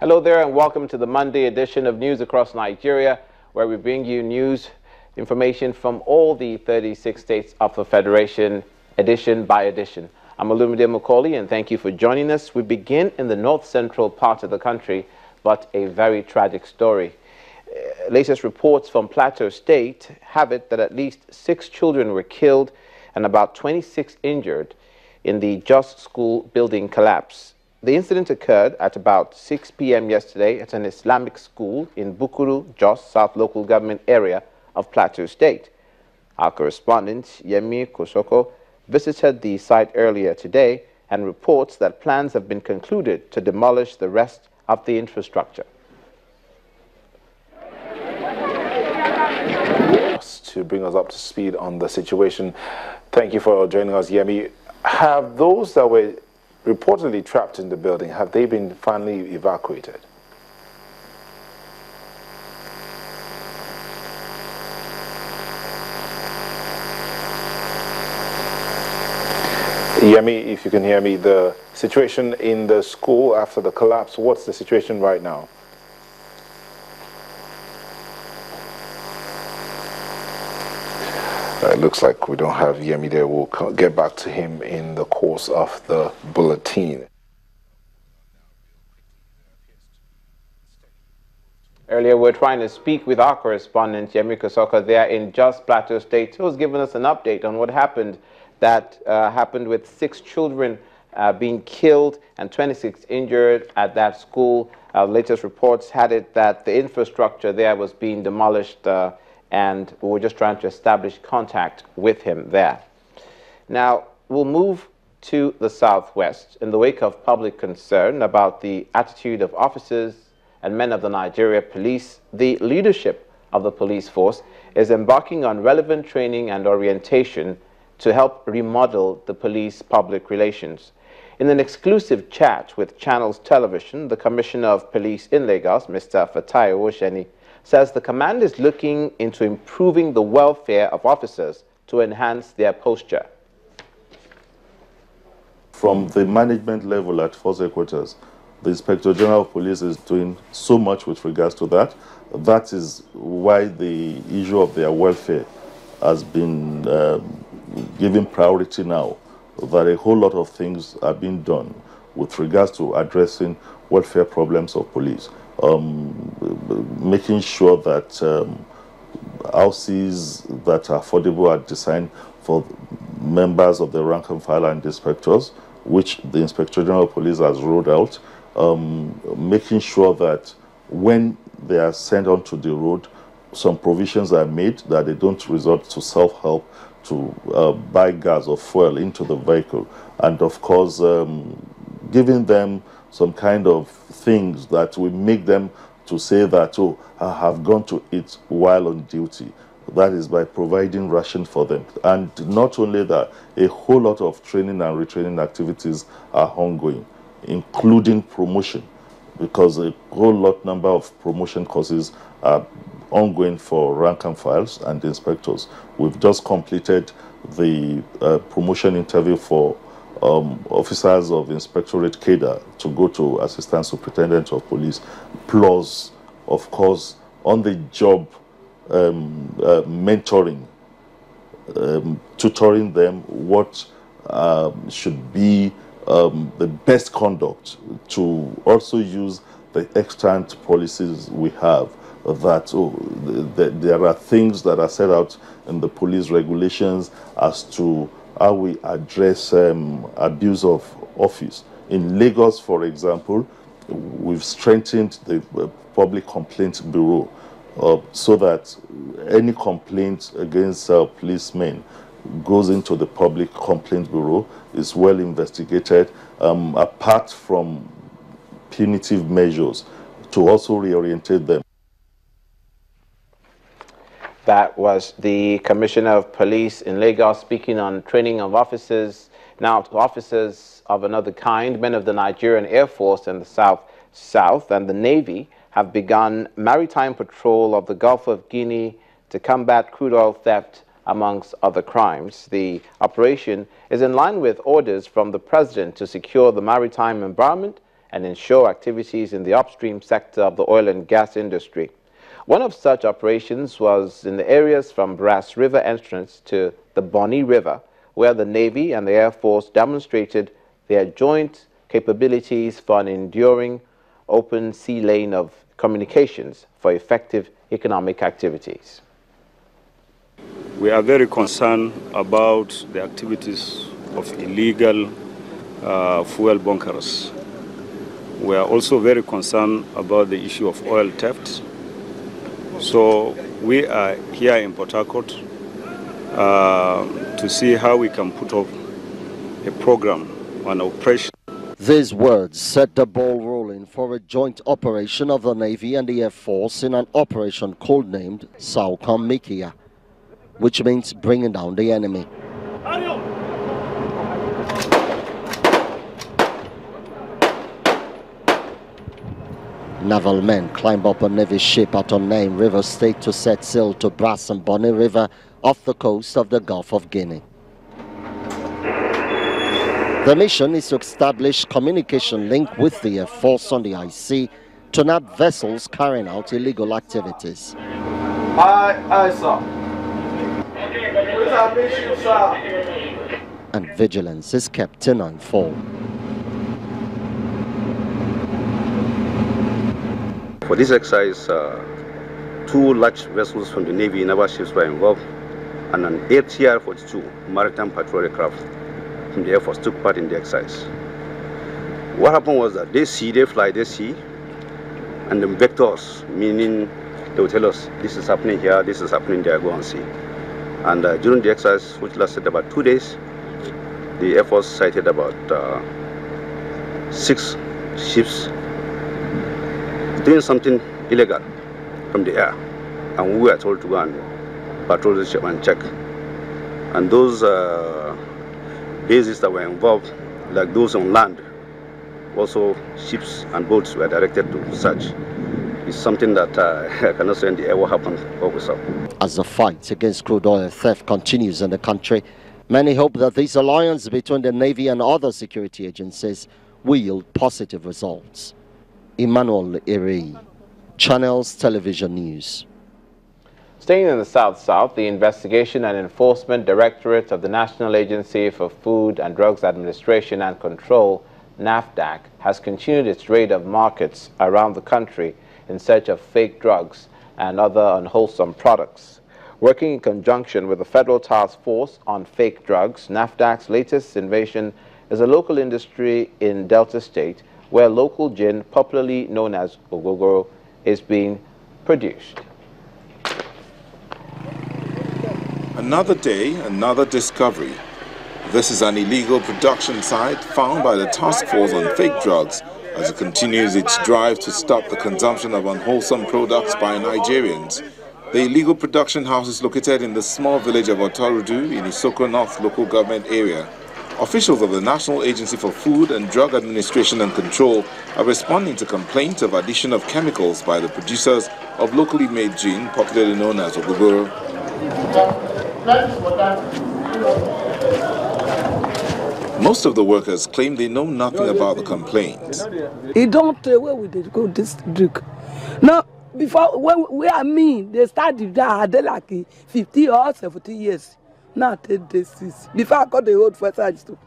Hello there and welcome to the Monday edition of News Across Nigeria, where we bring you news, information from all the 36 states of the Federation, edition by edition. I'm Olumide Macaulay and thank you for joining us. We begin in the north-central part of the country, but a very tragic story. Latest reports from Plateau State have it that at least 6 children were killed and about 26 injured in the Jos school building collapse. The incident occurred at about 6 p.m. yesterday at an Islamic school in Bukuru, Jos South Local Government area of Plateau State. Our correspondent, Yemi Kosoko, visited the site earlier today and reports that plans have been concluded to demolish the rest of the infrastructure. To bring us up to speed on the situation, thank you for joining us, Yemi. Have those that were reportedly trapped in the building, have they been finally evacuated? Yemi, if you can hear me, the situation in the school after the collapse, what's the situation right now? It looks like we don't have Yemi there. We'll get back to him in the course of the bulletin. Earlier, we're trying to speak with our correspondent, Yemi Kosoko, there in Jos Plateau State, who's given us an update on what happened happened with 6 children being killed and 26 injured at that school. Latest reports had it that the infrastructure there was being demolished, and we were just trying to establish contact with him there. Now, we'll move to the southwest in the wake of public concern about the attitude of officers and men of the Nigeria police. The leadership of the police force is embarking on relevant training and orientation to help remodel the police public relations. In an exclusive chat with Channels Television, the Commissioner of Police in Lagos, Mr. Fatai Osheni, says the command is looking into improving the welfare of officers to enhance their posture. From the management level at Force Headquarters, the Inspector General of Police is doing so much with regards to that. That is why the issue of their welfare has been given priority now, that a whole lot of things are being done with regards to addressing welfare problems of police. Making sure that houses that are affordable are designed for members of the rank and file and inspectors, which the Inspector General of Police has rolled out. Making sure that when they are sent onto the road, some provisions are made that they don't resort to self-help to buy gas or fuel into the vehicle, and of course giving them some kind of things that will make them to say that, oh, I have gone to eat while on duty. That is by providing ration for them. And not only that, a whole lot of training and retraining activities are ongoing, including promotion, because a whole lot number of promotion courses are ongoing for rank and files and inspectors. We've just completed the promotion interview for officers of Inspectorate Cadre to go to Assistant Superintendent of Police, plus, of course, on the job mentoring, tutoring them what should be the best conduct, to also use the extant policies we have, that there are things that are set out in the police regulations as to how we address abuse of office. In Lagos, for example, we've strengthened the Public Complaint Bureau so that any complaint against policemen goes into the Public Complaint Bureau, is well investigated, apart from punitive measures, to also reorientate them. That was the Commissioner of Police in Lagos speaking on training of officers. Now to officers of another kind, men of the Nigerian Air Force and the South and the Navy have begun maritime patrol of the Gulf of Guinea to combat crude oil theft, amongst other crimes. The operation is in line with orders from the President to secure the maritime environment and ensure activities in the upstream sector of the oil and gas industry. One of such operations was in the areas from Brass River entrance to the Bonny River, where the Navy and the Air Force demonstrated their joint capabilities for an enduring open sea lane of communications for effective economic activities. We are very concerned about the activities of illegal fuel bunkers. We are also very concerned about the issue of oil theft. So we are here in Port Harcourt to see how we can put up a program, an operation. These words set the ball rolling for a joint operation of the Navy and the Air Force in an operation codenamed Saucon Mikia, which means bringing down the enemy. Naval men climb up a Navy ship at unnamed river state to set sail to Brass and Bonny River off the coast of the Gulf of Guinea. The mission is to establish communication link with the Air Force on the IC to nab vessels carrying out illegal activities. Aye, sir. Where's our mission, sir? And vigilance is kept in nightfall. For this exercise, 2 large vessels from the Navy naval ships were involved, and an ATR-42 maritime patrol aircraft from the Air Force took part in the exercise. What happened was that they fly, and then vectors, meaning they will tell us this is happening here, this is happening there, go and see. And during the exercise, which lasted about 2 days, the Air Force sighted about 6 ships doing something illegal from the air, and we were told to go and patrol the ship and check. And those bases that were involved, like those on land, also ships and boats were directed to search. It's something that I cannot say in the air what happened, what we saw. As the fight against crude oil theft continues in the country, many hope that this alliance between the Navy and other security agencies will yield positive results. Emmanuel Eri, Channels Television News. Staying in the South-South, the Investigation and Enforcement Directorate of the National Agency for Food and Drugs Administration and Control, NAFDAC, has continued its raid of markets around the country in search of fake drugs and other unwholesome products. Working in conjunction with the Federal Task Force on Fake Drugs, NAFDAC's latest invasion is a local industry in Delta State where local gin, popularly known as ogogoro, is being produced. Another day, another discovery. This is an illegal production site found by the Task Force on Fake Drugs as it continues its drive to stop the consumption of unwholesome products by Nigerians. The illegal production house is located in the small village of Otorudu in Isoko North local government area. Officials of the National Agency for Food and Drug Administration and Control are responding to complaints of addition of chemicals by the producers of locally made gin, popularly known as ogogoro. Most of the workers claim they know nothing about the complaints. It don't tell where we did go this drink. Now, before when they started that they like 50 or 70 years. Now take this before I got the old first too.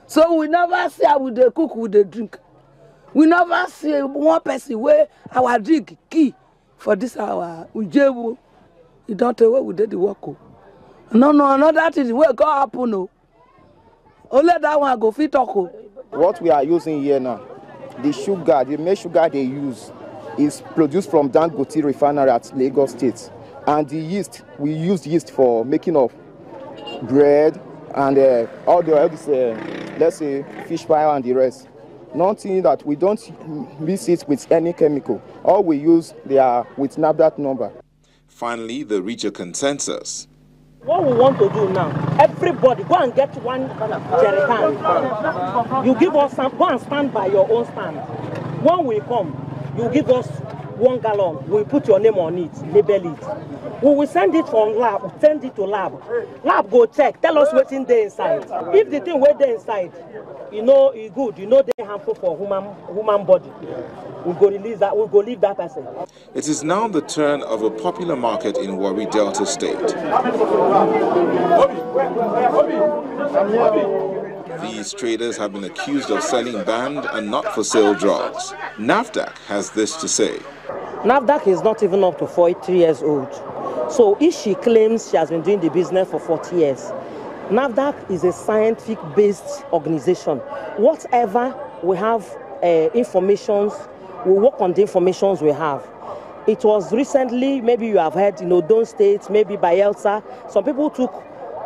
So we never see how we dey cook with the drink. We never see one person where our drink key for this our ujebu. You don't tell where we did the work. No, that is where God happen. No. Only that one go fit talk. What we are using here now, the sugar, the main sugar they use is produced from Dangote refinery at Lagos State. And the yeast, we use yeast for making of bread and all this, let's say, fish pie and the rest. Nothing that we don't mix it with any chemical. All we use, they are with NAFDAC number. Finally, they reach a consensus. What we want to do now, everybody go and get one jerry can. You give us some, go and stand by your own stand. When we come, you give us 1 gallon, we put your name on it, label it. We will send it from lab, send it to lab. Lab go check, tell us what's in there inside. If the thing where there inside, you know it's good, you know they're harmful for human body. We go release that, we go leave that person. It is now the turn of a popular market in Warri Delta State. These traders have been accused of selling banned and not-for-sale drugs. NAFDAC has this to say. NAFDAC is not even up to 43 years old. So if she claims she has been doing the business for 40 years, NAFDAC is a scientific-based organization. Whatever we have informations, we work on the informations we have. It was recently, maybe you have heard in Odo State, maybe by Elsa, some people took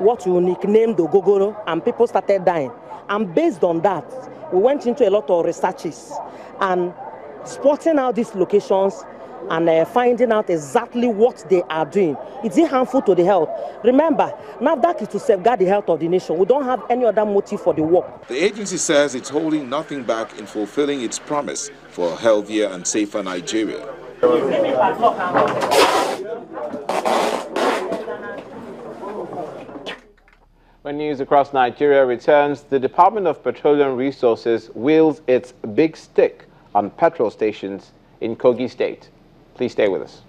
what you nicknamed the Gogoro and people started dying. And based on that, we went into a lot of researches and spotting out these locations and finding out exactly what they are doing. Is it harmful to the health? Remember, NAFDAC is to safeguard the health of the nation. We don't have any other motive for the work. The agency says it's holding nothing back in fulfilling its promise for a healthier and safer Nigeria. When news across Nigeria returns, the Department of Petroleum Resources wields its big stick on petrol stations in Kogi State. Please stay with us.